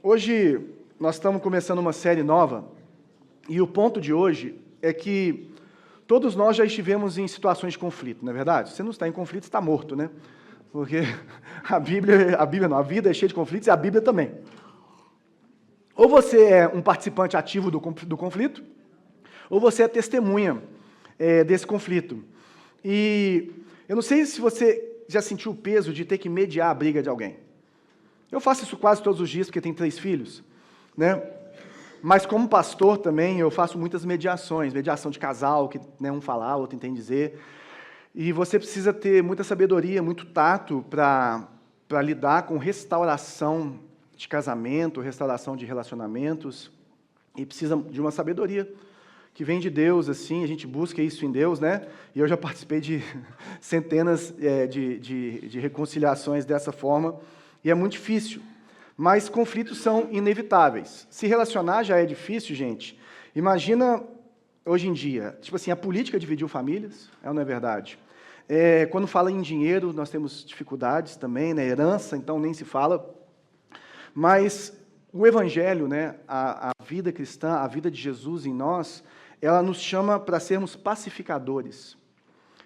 Hoje nós estamos começando uma série nova e o ponto de hoje é que todos nós já estivemos em situações de conflito, não é verdade? Se você não está em conflito, está morto, né? Porque a vida é cheia de conflitos e a Bíblia também. Ou você é um participante ativo do conflito, ou você é testemunha desse conflito. E eu não sei se você já sentiu o peso de ter que mediar a briga de alguém. Eu faço isso quase todos os dias, porque tenho 3 filhos, né? Mas como pastor também, eu faço muitas mediações, mediação de casal, que um fala, o outro entende dizer. E você precisa ter muita sabedoria, muito tato para lidar com restauração de casamento, restauração de relacionamentos, e precisa de uma sabedoria que vem de Deus, assim, a gente busca isso em Deus, né? E eu já participei de centenas de reconciliações dessa forma, e é muito difícil. Mas conflitos são inevitáveis. Se relacionar já é difícil, gente. Imagina, hoje em dia, tipo assim, a política dividiu famílias, não é verdade? Quando fala em dinheiro, nós temos dificuldades também, né? Herança, então nem se fala. Mas o Evangelho, né? A vida cristã, a vida de Jesus em nós, ela nos chama para sermos pacificadores.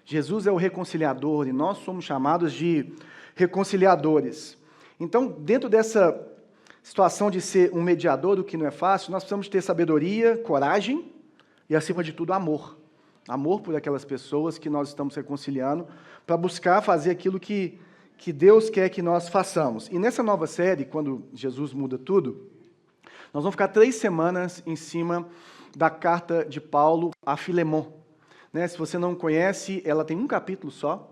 Jesus é o reconciliador e nós somos chamados de reconciliadores. Então, dentro dessa situação de ser um mediador, o que não é fácil, nós precisamos ter sabedoria, coragem e, acima de tudo, amor. Amor por aquelas pessoas que nós estamos reconciliando, para buscar fazer aquilo que Deus quer que nós façamos. E nessa nova série, quando Jesus muda tudo, nós vamos ficar 3 semanas em cima da carta de Paulo a Filemon. Se você não conhece, ela tem um capítulo só.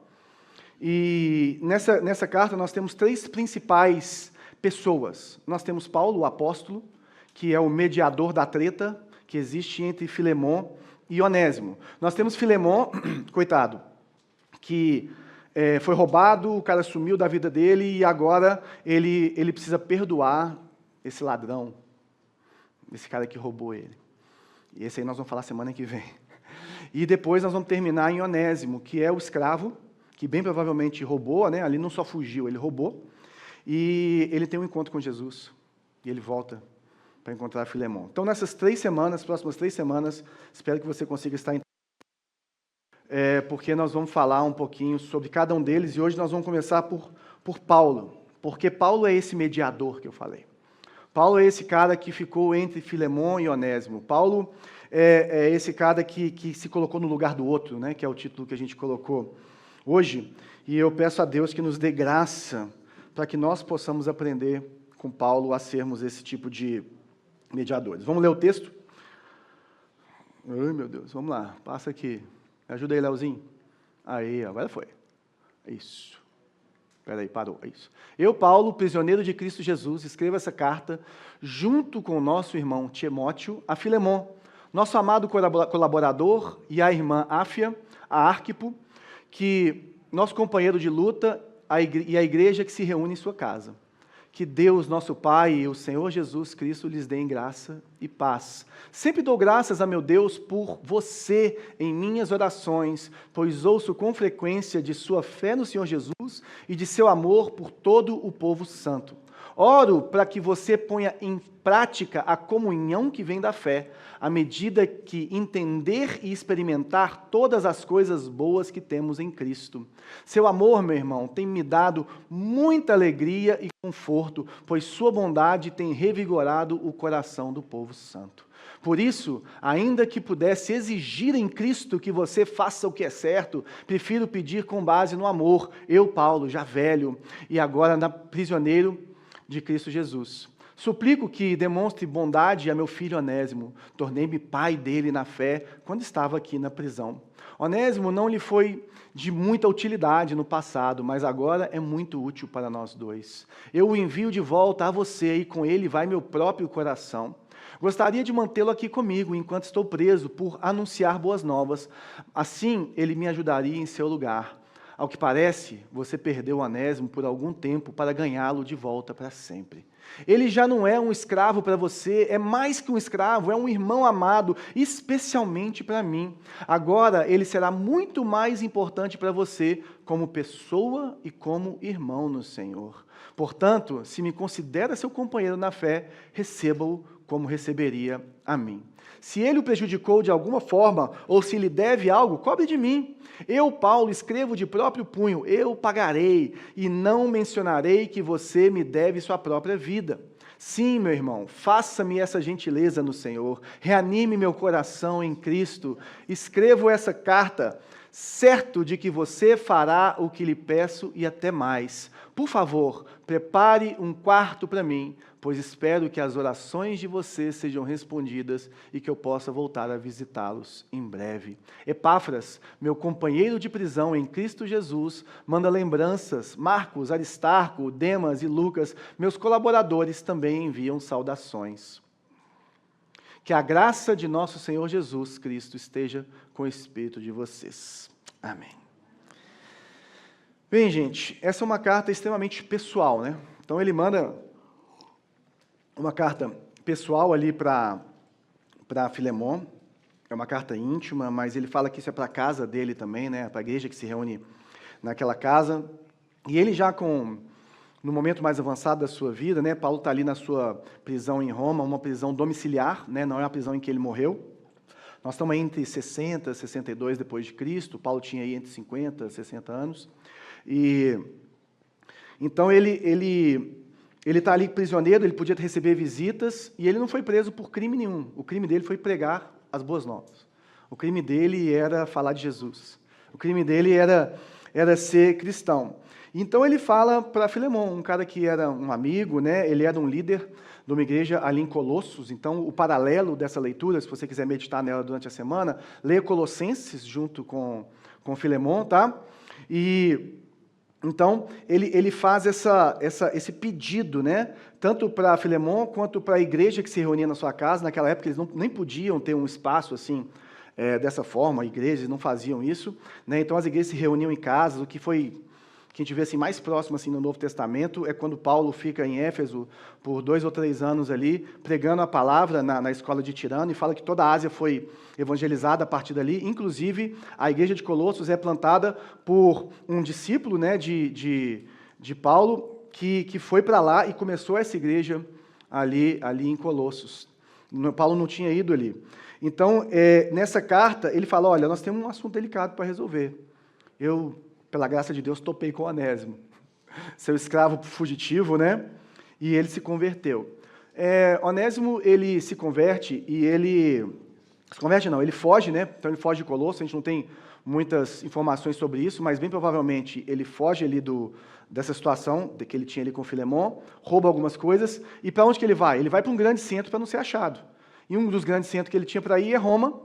E nessa carta nós temos 3 principais pessoas. Nós temos Paulo, o apóstolo, que é o mediador da treta que existe entre Filemon e Onésimo. Nós temos Filemon, coitado, que foi roubado, o cara sumiu da vida dele e agora ele precisa perdoar esse ladrão, esse cara que roubou ele. E esse aí nós vamos falar semana que vem. E depois nós vamos terminar em Onésimo, que é o escravo, que bem provavelmente roubou, né? Ali não só fugiu, ele roubou, e ele tem um encontro com Jesus, e ele volta para encontrar Filemon. Então, nessas 3 semanas, próximas 3 semanas, espero que você consiga estar em porque nós vamos falar um pouquinho sobre cada um deles, e hoje nós vamos começar por Paulo, porque Paulo é esse mediador que eu falei. Paulo é esse cara que ficou entre Filemon e Onésimo. Paulo é esse cara que se colocou no lugar do outro, né? Que é o título que a gente colocou hoje, e eu peço a Deus que nos dê graça para que nós possamos aprender com Paulo a sermos esse tipo de mediadores. Vamos ler o texto? Ai, meu Deus, vamos lá, passa aqui. Me ajuda aí, Leozinho. Aí, agora foi. Isso. Espera aí, parou. Isso. Eu, Paulo, prisioneiro de Cristo Jesus, escrevo essa carta junto com o nosso irmão Timóteo a Filemon, nosso amado colaborador, e a irmã Áfia, a Arquipo, que nosso companheiro de luta e a igreja que se reúne em sua casa. Que Deus, nosso Pai e o Senhor Jesus Cristo lhes deem graça e paz. Sempre dou graças a meu Deus por você em minhas orações, pois ouço com frequência de sua fé no Senhor Jesus e de seu amor por todo o povo santo. Oro para que você ponha em prática a comunhão que vem da fé, à medida que entender e experimentar todas as coisas boas que temos em Cristo. Seu amor, meu irmão, tem me dado muita alegria e conforto, pois sua bondade tem revigorado o coração do povo santo. Por isso, ainda que pudesse exigir em Cristo que você faça o que é certo, prefiro pedir com base no amor, eu, Paulo, já velho, e agora prisioneiro de Cristo Jesus. Suplico que demonstre bondade a meu filho Onésimo. Tornei-me pai dele na fé quando estava aqui na prisão. Onésimo não lhe foi de muita utilidade no passado, mas agora é muito útil para nós dois. Eu o envio de volta a você e com ele vai meu próprio coração. Gostaria de mantê-lo aqui comigo enquanto estou preso por anunciar boas novas. Assim, ele me ajudaria em seu lugar. Ao que parece, você perdeu Onésimo por algum tempo para ganhá-lo de volta para sempre. Ele já não é um escravo para você, é mais que um escravo, é um irmão amado, especialmente para mim. Agora, ele será muito mais importante para você como pessoa e como irmão no Senhor. Portanto, se me considera seu companheiro na fé, receba-o como receberia a mim. Se ele o prejudicou de alguma forma, ou se lhe deve algo, cobre de mim. Eu, Paulo, escrevo de próprio punho, eu pagarei, e não mencionarei que você me deve sua própria vida. Sim, meu irmão, faça-me essa gentileza no Senhor, reanime meu coração em Cristo. Escrevo essa carta, certo de que você fará o que lhe peço e até mais. Por favor, prepare um quarto para mim, pois espero que as orações de vocês sejam respondidas e que eu possa voltar a visitá-los em breve. Epáfras, meu companheiro de prisão em Cristo Jesus, manda lembranças. Marcos, Aristarco, Demas e Lucas, meus colaboradores, também enviam saudações. Que a graça de nosso Senhor Jesus Cristo esteja com o espírito de vocês. Amém. Bem, gente, essa é uma carta extremamente pessoal, né? Então ele manda uma carta pessoal ali para Filemon, é uma carta íntima, mas ele fala que isso é para a casa dele também, né? Para a igreja que se reúne naquela casa. E ele já no momento mais avançado da sua vida, né? Paulo está ali na sua prisão em Roma, uma prisão domiciliar, né? Não é a prisão em que ele morreu. Nós estamos aí entre 60 e 62 depois de Cristo, Paulo tinha aí entre 50 e 60 anos. E então ele está ali prisioneiro, ele podia receber visitas, e ele não foi preso por crime nenhum. O crime dele foi pregar as boas novas. O crime dele era falar de Jesus. O crime dele era ser cristão. Então ele fala para Filemon, um cara que era um amigo, né? Ele era um líder de uma igreja ali em Colossos. Então o paralelo dessa leitura, se você quiser meditar nela durante a semana, leia Colossenses junto com Filemon, tá? E então, ele faz esse pedido, né? Tanto para Filemon quanto para a igreja que se reunia na sua casa. Naquela época, eles nem podiam ter um espaço assim, dessa forma, igrejas não faziam isso, né? Então, as igrejas se reuniam em casas. O que a gente vê assim, mais próximo assim, no Novo Testamento é quando Paulo fica em Éfeso por 2 ou 3 anos ali, pregando a palavra na escola de Tirano, e fala que toda a Ásia foi evangelizada a partir dali. Inclusive, a igreja de Colossos é plantada por um discípulo, né, de Paulo, que foi para lá e começou essa igreja ali em Colossos. Paulo não tinha ido ali. Então, nessa carta, ele fala, olha, nós temos um assunto delicado para resolver. Eu, pela graça de Deus, topei com Onésimo, seu escravo fugitivo, né? E ele se converteu. Onésimo, ele se converte e ele... Se converte não, ele foge, né? Então ele foge de Colosso, a gente não tem muitas informações sobre isso, mas bem provavelmente ele foge ali dessa situação que ele tinha ali com Filemon, rouba algumas coisas, e para onde que ele vai? Ele vai para um grande centro para não ser achado. E um dos grandes centros que ele tinha para ir é Roma.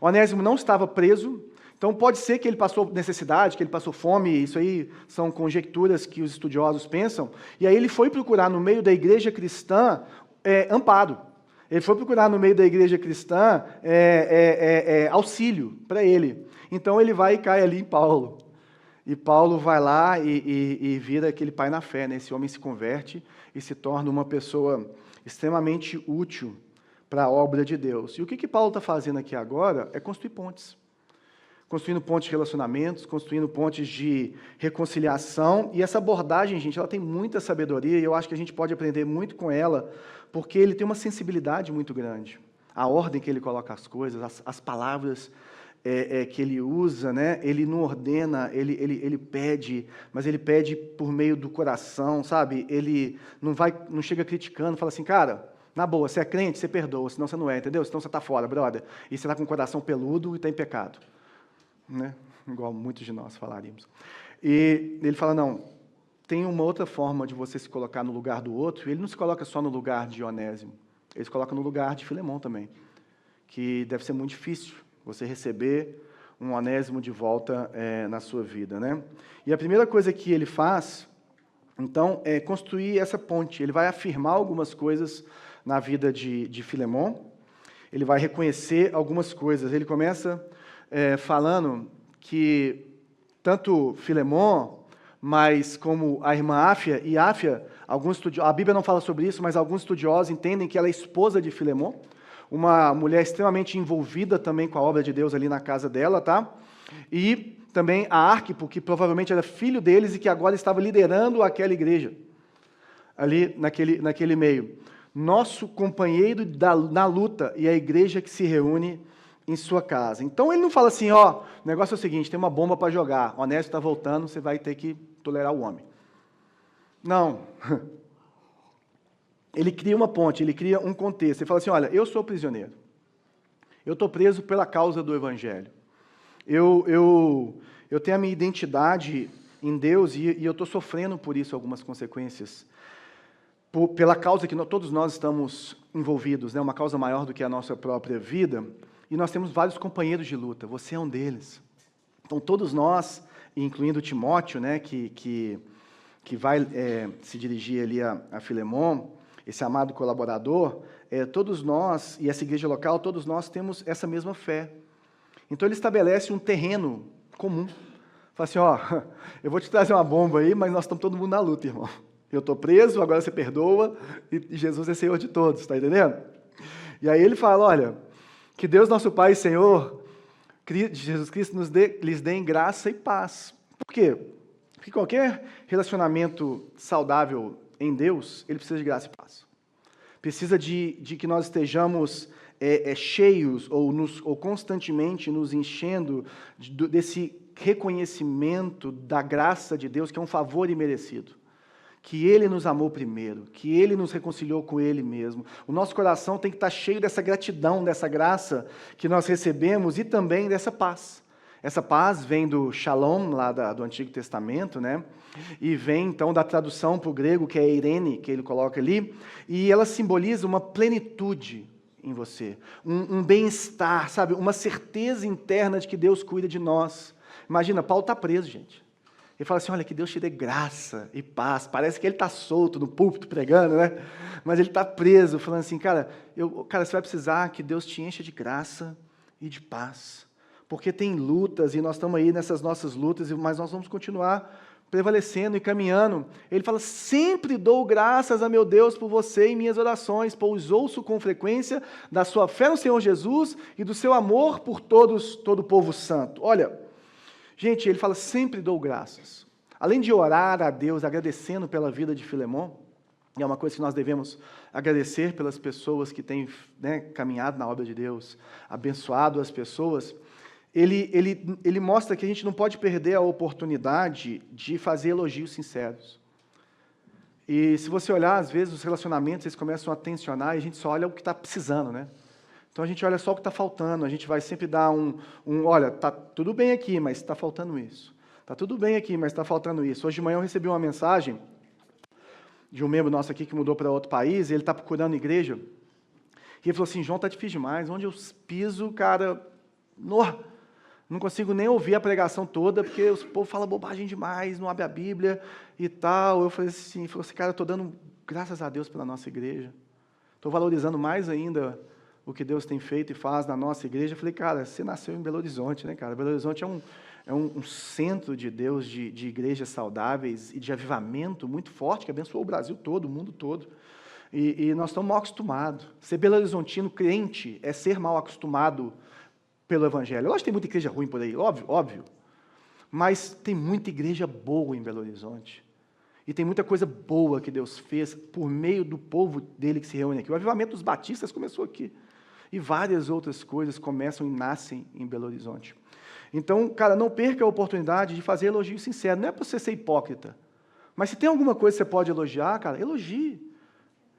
Onésimo não estava preso, então pode ser que ele passou necessidade, que ele passou fome, isso aí são conjecturas que os estudiosos pensam, e aí ele foi procurar no meio da igreja cristã amparo. Ele foi procurar no meio da igreja cristã auxílio para ele. Então ele vai e cai ali em Paulo. E Paulo vai lá e vira aquele pai na fé, né? Esse homem se converte e se torna uma pessoa extremamente útil para a obra de Deus. E o que Paulo está fazendo aqui agora é construir pontes. Construindo pontes de relacionamentos, construindo pontes de reconciliação. E essa abordagem, gente, ela tem muita sabedoria e eu acho que a gente pode aprender muito com ela, porque ele tem uma sensibilidade muito grande. A ordem que ele coloca as coisas, as palavras que ele usa, né? Ele não ordena, ele pede, mas ele pede por meio do coração, sabe? Ele não chega criticando, fala assim, cara, na boa, você é crente, você perdoa, senão você não é, entendeu? Senão você está fora, brother. E você está com o coração peludo e está em pecado. Né? Igual muitos de nós falaríamos. E ele fala, não, tem uma outra forma de você se colocar no lugar do outro, e ele não se coloca só no lugar de Onésimo, ele se coloca no lugar de Filemon também, que deve ser muito difícil você receber um Onésimo de volta na sua vida, né? E a primeira coisa que ele faz, então, é construir essa ponte. Ele vai afirmar algumas coisas na vida de Filemon, ele vai reconhecer algumas coisas. Ele começa falando que tanto Filemon, mas como a irmã Áfia, e Áfia, a Bíblia não fala sobre isso, mas alguns estudiosos entendem que ela é esposa de Filemon, uma mulher extremamente envolvida também com a obra de Deus ali na casa dela, tá? E também a Arquipo, que provavelmente era filho deles e que agora estava liderando aquela igreja, ali naquele meio. Nosso companheiro na luta e a igreja que se reúne em sua casa. Então ele não fala assim, ó, o negócio é o seguinte, tem uma bomba para jogar, o Onésio está voltando, você vai ter que tolerar o homem. Não. Ele cria uma ponte, ele cria um contexto. Ele fala assim, olha, eu sou prisioneiro. Eu estou preso pela causa do Evangelho. Eu tenho a minha identidade em Deus e eu estou sofrendo por isso algumas consequências. Pela causa que todos nós estamos envolvidos, né? Uma causa maior do que a nossa própria vida. E nós temos vários companheiros de luta, você é um deles. Então todos nós, incluindo Timóteo, né, que vai se dirigir ali a Filemon, esse amado colaborador, todos nós, e essa igreja local, todos nós temos essa mesma fé. Então ele estabelece um terreno comum. Fala assim, ó, eu vou te trazer uma bomba aí, mas nós estamos todo mundo na luta, irmão. Eu estou preso, agora você perdoa, e Jesus é Senhor de todos, está entendendo? E aí ele fala, olha, que Deus nosso Pai e Senhor, Jesus Cristo lhes dê em graça e paz. Por quê? Porque qualquer relacionamento saudável em Deus, ele precisa de graça e paz. Precisa de que nós estejamos cheios ou constantemente nos enchendo desse reconhecimento da graça de Deus, que é um favor imerecido. Que Ele nos amou primeiro, que Ele nos reconciliou com Ele mesmo. O nosso coração tem que estar cheio dessa gratidão, dessa graça que nós recebemos e também dessa paz. Essa paz vem do Shalom, lá do Antigo Testamento, né? E vem então da tradução para o grego, que é Eirene, que ele coloca ali, e ela simboliza uma plenitude em você, um bem-estar, sabe? Uma certeza interna de que Deus cuida de nós. Imagina, Paulo está preso, gente. Ele fala assim, olha, que Deus te dê graça e paz. Parece que ele está solto no púlpito pregando, né? Mas ele está preso, falando assim, cara, você vai precisar que Deus te encha de graça e de paz. Porque tem lutas e nós estamos aí nessas nossas lutas, mas nós vamos continuar prevalecendo e caminhando. Ele fala, sempre dou graças a meu Deus por você em minhas orações, pois ouço com frequência da sua fé no Senhor Jesus e do seu amor por todo o povo santo. Olha, gente, ele fala, sempre dou graças. Além de orar a Deus, agradecendo pela vida de Filemon, e é uma coisa que nós devemos agradecer pelas pessoas que têm, né, caminhado na obra de Deus, abençoado as pessoas, ele mostra que a gente não pode perder a oportunidade de fazer elogios sinceros. E se você olhar, às vezes, os relacionamentos, eles começam a tensionar e a gente só olha o que está precisando, né? Então a gente olha só o que está faltando, a gente vai sempre dar olha, está tudo bem aqui, mas está faltando isso. Está tudo bem aqui, mas está faltando isso. Hoje de manhã eu recebi uma mensagem de um membro nosso aqui que mudou para outro país, e ele está procurando igreja, e ele falou assim, João, está difícil demais, onde eu piso, cara, não consigo nem ouvir a pregação toda, porque o povo fala bobagem demais, não abre a Bíblia e tal. Eu falei assim, cara, eu estou dando graças a Deus pela nossa igreja, estou valorizando mais ainda o que Deus tem feito e faz na nossa igreja. Eu falei, cara, você nasceu em Belo Horizonte, né, cara? Belo Horizonte é um centro de Deus, de igrejas saudáveis e de avivamento muito forte, que abençoou o Brasil todo, o mundo todo. E nós estamos mal acostumados. Ser Belo Horizontino crente é ser mal acostumado pelo Evangelho. Lógico que tem muita igreja ruim por aí, óbvio. Mas tem muita igreja boa em Belo Horizonte. E tem muita coisa boa que Deus fez por meio do povo dele que se reúne aqui. O avivamento dos batistas começou aqui. E várias outras coisas começam e nascem em Belo Horizonte. Então, cara, não perca a oportunidade de fazer elogio sincero. Não é para você ser hipócrita. Mas se tem alguma coisa que você pode elogiar, cara, elogie.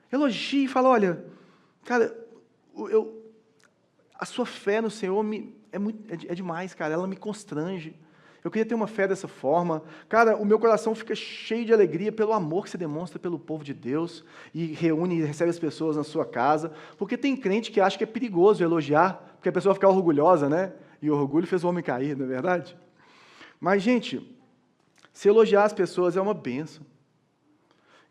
Elogie e fala, olha, cara, a sua fé no Senhor é demais, cara, ela me constrange. Eu queria ter uma fé dessa forma. Cara, o meu coração fica cheio de alegria pelo amor que você demonstra pelo povo de Deus e reúne e recebe as pessoas na sua casa. Porque tem crente que acha que é perigoso elogiar, porque a pessoa fica orgulhosa, né? E o orgulho fez o homem cair, não é verdade? Mas, gente, se elogiar as pessoas é uma bênção.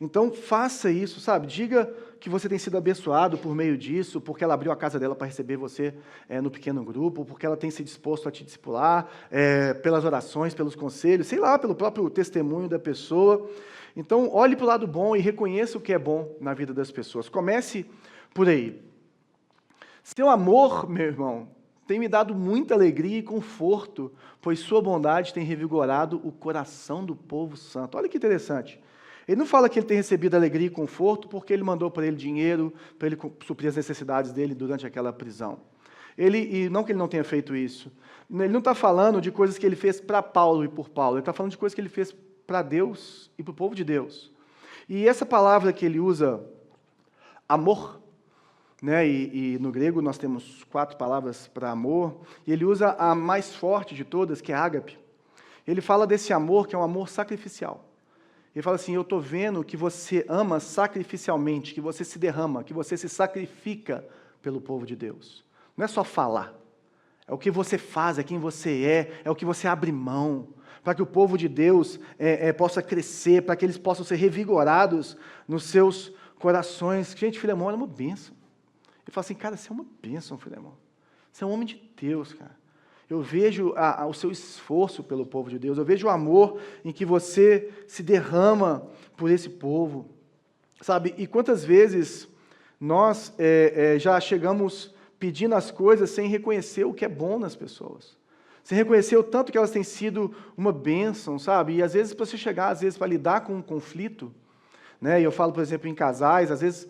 Então, faça isso, sabe? Diga que você tem sido abençoado por meio disso, porque ela abriu a casa dela para receber você no pequeno grupo, porque ela tem se disposto a te discipular, pelas orações, pelos conselhos, sei lá, pelo próprio testemunho da pessoa. Então, olhe para o lado bom e reconheça o que é bom na vida das pessoas. Comece por aí. Seu amor, meu irmão, tem me dado muita alegria e conforto, pois sua bondade tem revigorado o coração do povo santo. Olha que interessante. Ele não fala que ele tem recebido alegria e conforto porque ele mandou para ele dinheiro, para ele suprir as necessidades dele durante aquela prisão. E não que ele não tenha feito isso. Ele não está falando de coisas que ele fez para Paulo e por Paulo. Ele está falando de coisas que ele fez para Deus e para o povo de Deus. E essa palavra que ele usa, amor, né? E no grego nós temos 4 palavras para amor, e ele usa a mais forte de todas, que é ágape. Ele fala desse amor que é um amor sacrificial. Ele fala assim, eu estou vendo que você ama sacrificialmente, que você se derrama, que você se sacrifica pelo povo de Deus. Não é só falar, é o que você faz, é quem você é o que você abre mão, para que o povo de Deus possa crescer, para que eles possam ser revigorados nos seus corações. Gente, Filemão é uma bênção. Ele fala assim, cara, você é uma bênção, Filemão. Você é um homem de Deus, cara. Eu vejo o seu esforço pelo povo de Deus, eu vejo o amor em que você se derrama por esse povo, sabe? E quantas vezes nós já chegamos pedindo as coisas sem reconhecer o que é bom nas pessoas, sem reconhecer o tanto que elas têm sido uma bênção, sabe? E às vezes, para você chegar, para lidar com um conflito, né? E eu falo, por exemplo, em casais, às vezes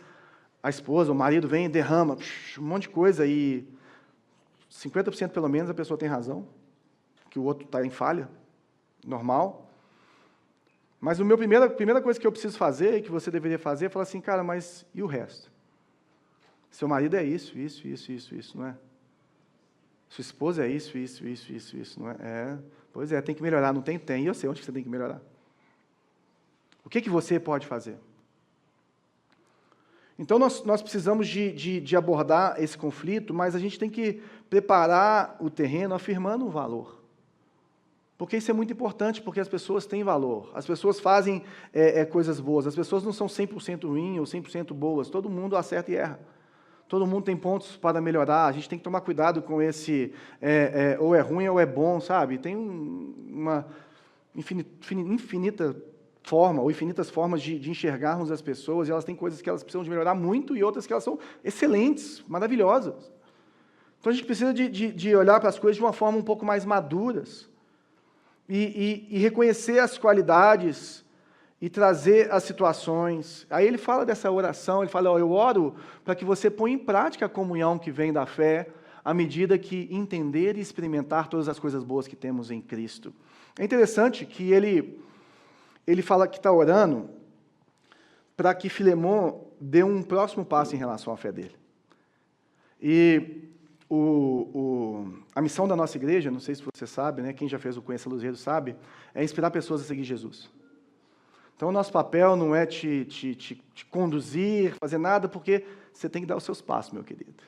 a esposa, o marido vem e derrama um monte de coisa e 50% pelo menos a pessoa tem razão, que o outro está em falha, normal. Mas a primeira coisa que eu preciso fazer, e que você deveria fazer, é falar assim, cara, mas e o resto? Seu marido é isso, não é? Sua esposa é isso, não é? Pois é, tem que melhorar, não tem? Tem, e eu sei onde você tem que melhorar. O que você pode fazer? Então, nós precisamos de abordar esse conflito, mas a gente tem que preparar o terreno afirmando um valor. Porque isso é muito importante, porque as pessoas têm valor. As pessoas fazem coisas boas. As pessoas não são 100% ruins ou 100% boas. Todo mundo acerta e erra. Todo mundo tem pontos para melhorar. A gente tem que tomar cuidado com esse ou é ruim ou é bom, sabe? Tem uma infinita forma, ou infinitas formas de enxergarmos as pessoas, e elas têm coisas que elas precisam de melhorar muito, e outras que elas são excelentes, maravilhosas. Então a gente precisa de olhar para as coisas de uma forma um pouco mais maduras, e reconhecer as qualidades, e trazer as situações. Aí ele fala dessa oração, ele fala, eu oro para que você ponha em prática a comunhão que vem da fé, à medida que entender e experimentar todas as coisas boas que temos em Cristo. É interessante que ele fala que está orando para que Filemão dê um próximo passo em relação à fé dele. E a missão da nossa igreja, não sei se você sabe, né, quem já fez o Conheça Luzeiro sabe, é inspirar pessoas a seguir Jesus. Então, o nosso papel não é te conduzir, fazer nada, porque você tem que dar os seus passos, meu querido.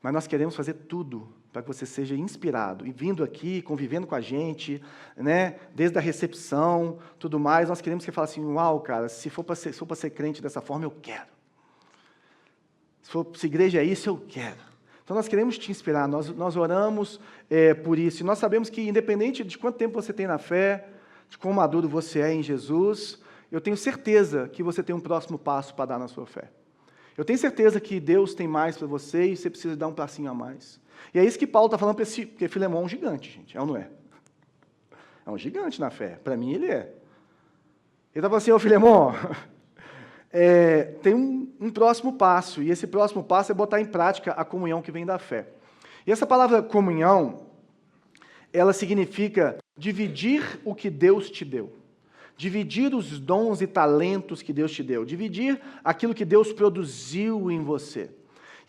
Mas nós queremos fazer tudo para que você seja inspirado. E vindo aqui, convivendo com a gente, né, desde a recepção, tudo mais, nós queremos que você fale assim, uau, cara, se for para ser crente dessa forma, eu quero. Se igreja é isso, eu quero. Então, nós queremos te inspirar, nós oramos por isso. E nós sabemos que, independente de quanto tempo você tem na fé, de quão maduro você é em Jesus, eu tenho certeza que você tem um próximo passo para dar na sua fé. Eu tenho certeza que Deus tem mais para você e você precisa dar um passinho a mais. E é isso que Paulo está falando para porque Filemão é um gigante, gente, é ou não é? É um gigante na fé, para mim ele é. Ele está falando assim, Filemão, tem um próximo passo, e esse próximo passo é botar em prática a comunhão que vem da fé. E essa palavra comunhão, ela significa dividir o que Deus te deu. Dividir os dons e talentos que Deus te deu. Dividir aquilo que Deus produziu em você.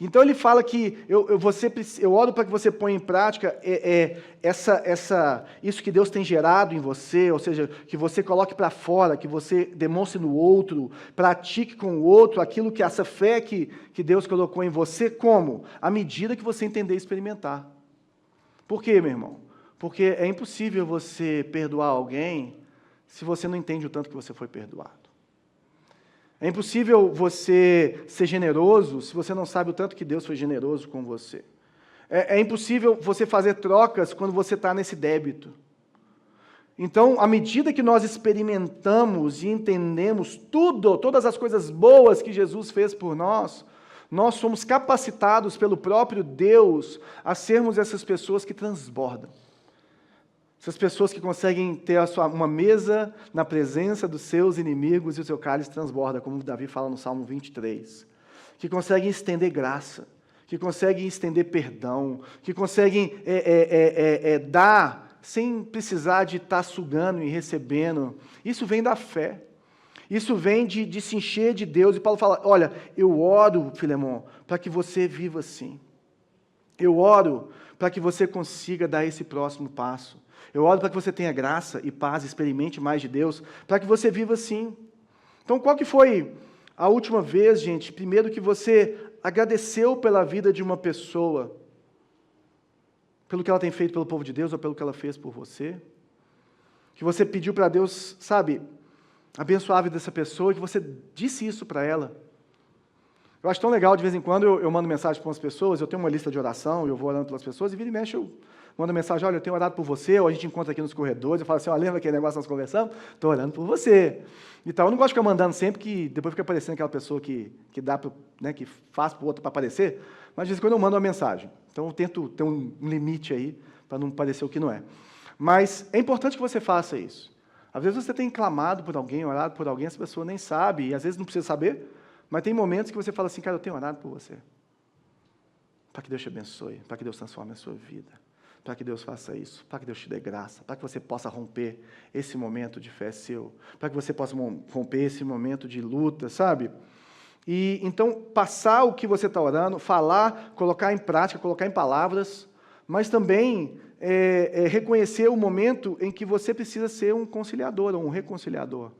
Então ele fala que eu oro para que você ponha em prática isso que Deus tem gerado em você, ou seja, que você coloque para fora, que você demonstre no outro, pratique com o outro aquilo que essa fé que Deus colocou em você, como? À medida que você entender e experimentar. Por quê, meu irmão? Porque é impossível você perdoar alguém se você não entende o tanto que você foi perdoado. É impossível você ser generoso se você não sabe o tanto que Deus foi generoso com você. É impossível você fazer trocas quando você está nesse débito. Então, à medida que nós experimentamos e entendemos todas as coisas boas que Jesus fez por nós somos capacitados pelo próprio Deus a sermos essas pessoas que transbordam. Essas pessoas que conseguem ter uma mesa na presença dos seus inimigos e o seu cálice transborda, como Davi fala no Salmo 23. Que conseguem estender graça, que conseguem estender perdão, que conseguem dar sem precisar de estar sugando e recebendo. Isso vem da fé. Isso vem de se encher de Deus. E Paulo fala, olha, eu oro, Filemon, para que você viva assim. Eu oro para que você consiga dar esse próximo passo. Eu oro para que você tenha graça e paz, experimente mais de Deus, para que você viva assim. Então, qual que foi a última vez, gente, primeiro que você agradeceu pela vida de uma pessoa, pelo que ela tem feito pelo povo de Deus ou pelo que ela fez por você? Que você pediu para Deus, sabe, abençoar a vida dessa pessoa, e que você disse isso para ela. Eu acho tão legal, de vez em quando eu mando mensagem para umas pessoas, eu tenho uma lista de oração, eu vou orando pelas pessoas, e vira e mexe eu mando mensagem, olha, eu tenho orado por você, ou a gente encontra aqui nos corredores, eu falo assim, ó, lembra aquele negócio que nós conversamos? Estou orando por você. Então, eu não gosto de ficar mandando sempre, que depois fica aparecendo aquela pessoa que dá, né, que faz para o outro para aparecer, mas de vez em quando eu mando uma mensagem. Então, eu tento ter um limite aí, para não parecer o que não é. Mas é importante que você faça isso. Às vezes você tem clamado por alguém, orado por alguém, essa pessoa nem sabe, e às vezes não precisa saber, mas tem momentos que você fala assim, cara, eu tenho orado por você. Para que Deus te abençoe, para que Deus transforme a sua vida, para que Deus faça isso, para que Deus te dê graça, para que você possa romper esse momento de fé seu, para que você possa romper esse momento de luta, sabe? E então, passar o que você está orando, falar, colocar em prática, colocar em palavras, mas também reconhecer o momento em que você precisa ser um conciliador ou um reconciliador.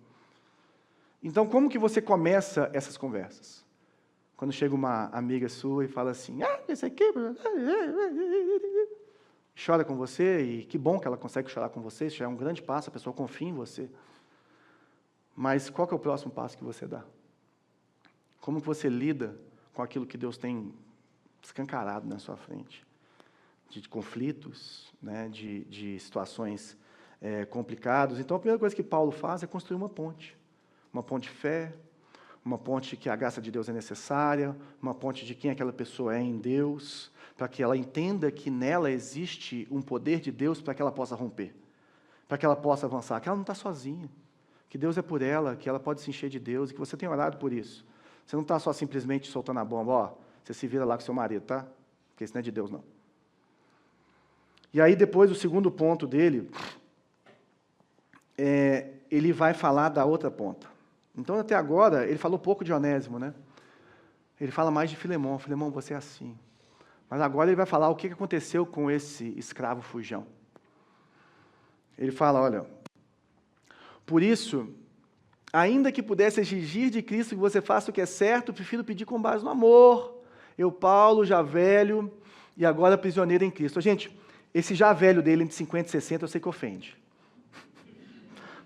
Então, como que você começa essas conversas? Quando chega uma amiga sua e fala assim, esse aqui... Chora com você, e que bom que ela consegue chorar com você, isso já é um grande passo, a pessoa confia em você. Mas qual que é o próximo passo que você dá? Como que você lida com aquilo que Deus tem escancarado na sua frente? De conflitos, né, de situações complicadas. Então, a primeira coisa que Paulo faz é construir uma ponte de fé, uma ponte que a graça de Deus é necessária, uma ponte de quem aquela pessoa é em Deus, para que ela entenda que nela existe um poder de Deus para que ela possa romper, para que ela possa avançar, que ela não está sozinha, que Deus é por ela, que ela pode se encher de Deus, e que você tem orado por isso. Você não está só simplesmente soltando a bomba, ó, você se vira lá com seu marido, tá? Porque isso não é de Deus, não. E aí depois, o segundo ponto dele, ele vai falar da outra ponta. Então, até agora, ele falou pouco de Onésimo, né? Ele fala mais de Filemon. Filemon, você é assim. Mas agora ele vai falar o que aconteceu com esse escravo fujão. Ele fala, olha, por isso, ainda que pudesse exigir de Cristo que você faça o que é certo, prefiro pedir com base no amor. Eu, Paulo, já velho, e agora prisioneiro em Cristo. Gente, esse já velho dele, entre 50 e 60, eu sei que ofende.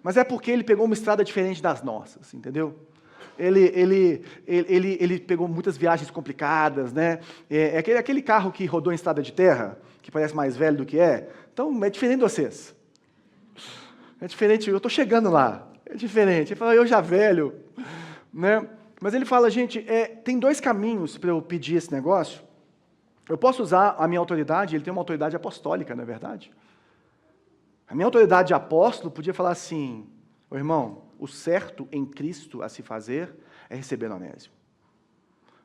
Mas é porque ele pegou uma estrada diferente das nossas, entendeu? Ele pegou muitas viagens complicadas, né? Aquele carro que rodou em estrada de terra, que parece mais velho do que é. Então, é diferente de vocês. É diferente, eu estou chegando lá. É diferente. Ele fala, eu já velho. Né? Mas ele fala, gente, tem dois caminhos para eu pedir esse negócio. Eu posso usar a minha autoridade, ele tem uma autoridade apostólica, não é verdade? A minha autoridade de apóstolo podia falar assim, ô irmão, o certo em Cristo a se fazer é receber Onésimo.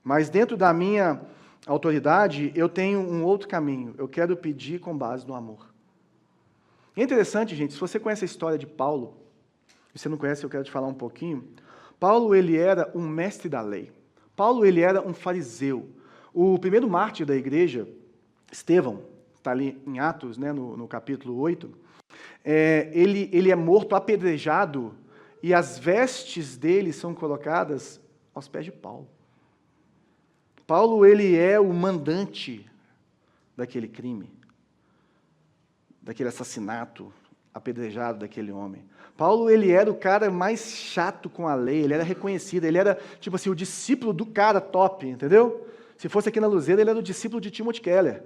Mas dentro da minha autoridade, eu tenho um outro caminho. Eu quero pedir com base no amor. E é interessante, gente, se você conhece a história de Paulo, se você não conhece, eu quero te falar um pouquinho. Paulo, ele era um mestre da lei. Paulo, ele era um fariseu. O primeiro mártir da igreja, Estevão, está ali em Atos, né, no capítulo 8, ele é morto apedrejado e as vestes dele são colocadas aos pés de Paulo. Paulo, ele é o mandante daquele crime, daquele assassinato. apedrejado daquele homem. Paulo, ele era o cara mais chato com a lei, ele era reconhecido, ele era, tipo assim, o discípulo do cara top, entendeu? Se fosse aqui na Luzeira, ele era o discípulo de Timothy Keller.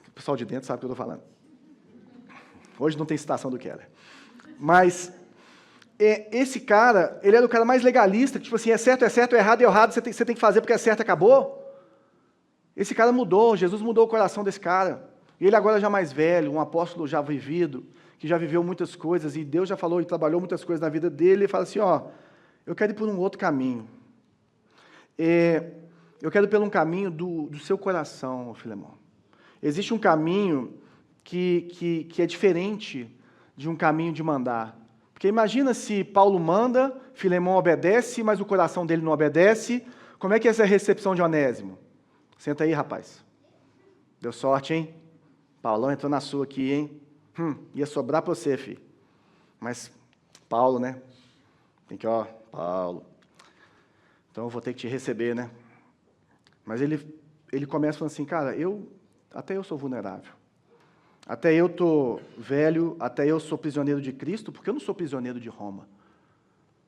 O pessoal de dentro sabe o que eu estou falando. Hoje não tem citação do Keller. Mas esse cara, ele era o cara mais legalista, que tipo assim, é certo, errado, você tem que fazer porque é certo, acabou. Esse cara mudou, Jesus mudou o coração desse cara. E ele agora já mais velho, um apóstolo já vivido, que já viveu muitas coisas, e Deus já falou e trabalhou muitas coisas na vida dele, ele fala assim, eu quero ir por um outro caminho. Eu quero ir por um caminho do seu coração, Filemão. Existe um caminho que é diferente de um caminho de mandar. Porque imagina se Paulo manda, Filemão obedece, mas o coração dele não obedece, como é que é essa recepção de Onésimo? Senta aí, rapaz. Deu sorte, hein? Paulão entrou na sua aqui, hein? Ia sobrar para você, filho. Mas, Paulo, né? Tem que, Paulo. Então eu vou ter que te receber, né? Mas ele começa falando assim, cara, até eu sou vulnerável. Até eu estou velho, até eu sou prisioneiro de Cristo, porque eu não sou prisioneiro de Roma.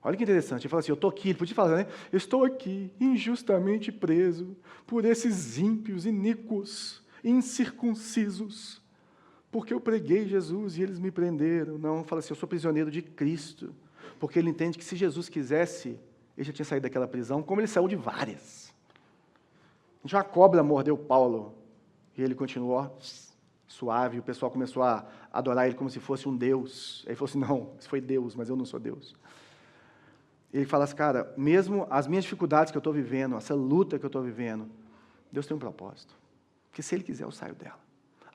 Olha que interessante, ele fala assim, eu estou aqui, ele podia falar, né? Eu estou aqui, injustamente preso, por esses ímpios, iníquos, incircuncisos, porque eu preguei Jesus e eles me prenderam. Não, fala assim, eu sou prisioneiro de Cristo, porque ele entende que se Jesus quisesse, ele já tinha saído daquela prisão, como ele saiu de várias. Uma cobra mordeu Paulo, e ele continuou suave, e o pessoal começou a adorar ele como se fosse um Deus. Aí ele falou assim, não, isso foi Deus, mas eu não sou Deus. Ele fala assim, cara, mesmo as minhas dificuldades que eu estou vivendo, essa luta que eu estou vivendo, Deus tem um propósito. Porque se Ele quiser, eu saio dela.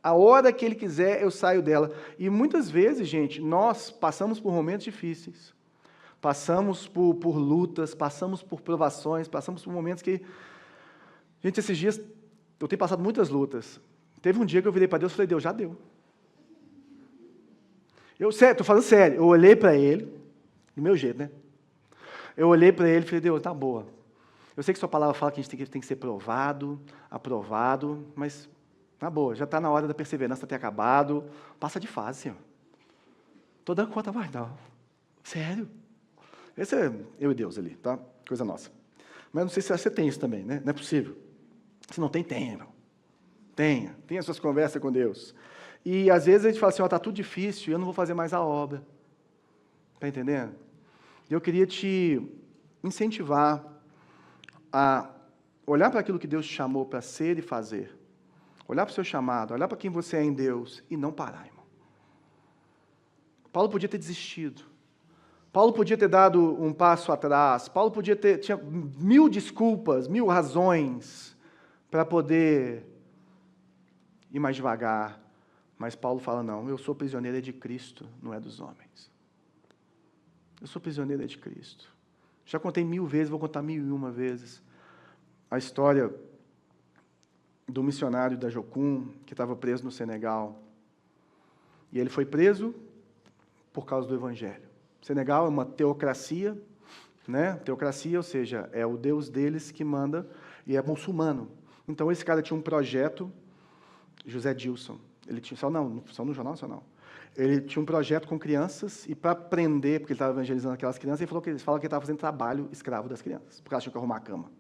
A hora que Ele quiser, eu saio dela. E muitas vezes, gente, nós passamos por momentos difíceis. Passamos por lutas, passamos por provações, passamos por momentos que... Gente, esses dias, eu tenho passado muitas lutas. Teve um dia que eu virei para Deus e falei, Deus, já deu. Estou falando sério, eu olhei para Ele, do meu jeito, né? Eu olhei para Ele e falei, Deus, tá boa. Eu sei que sua palavra fala que a gente tem que ser provado, aprovado, mas na boa, já está na hora da perseverança ter acabado. Passa de fase, Senhor. Estou dando conta mais não. Sério. Esse é eu e Deus ali, tá? Coisa nossa. Mas não sei se você tem isso também, né? Não é possível. Se não tem, tenha, irmão. Tenha as suas conversas com Deus. E às vezes a gente fala assim, está tudo difícil, eu não vou fazer mais a obra. Está entendendo? Eu queria te incentivar a olhar para aquilo que Deus te chamou para ser e fazer. Olhar para o seu chamado, olhar para quem você é em Deus e não parar, irmão. Paulo podia ter desistido. Paulo podia ter dado um passo atrás. Paulo tinha 1000 desculpas, 1000 razões para poder ir mais devagar. Mas Paulo fala, não, eu sou prisioneiro de Cristo, não é dos homens. Eu sou prisioneiro de Cristo. Já contei 1000 vezes, vou contar 1001 vezes. A história do missionário da Jocum, que estava preso no Senegal. E ele foi preso por causa do Evangelho. O Senegal é uma teocracia, né? Teocracia, ou seja, é o Deus deles que manda, e é muçulmano. Então, esse cara tinha um projeto, José Dilson. Ele tinha, só no Jornal Nacional. Ele tinha um projeto com crianças, e para prender, porque ele estava evangelizando aquelas crianças, eles falaram que ele estava fazendo trabalho escravo das crianças, porque elas tinham que arrumar a cama.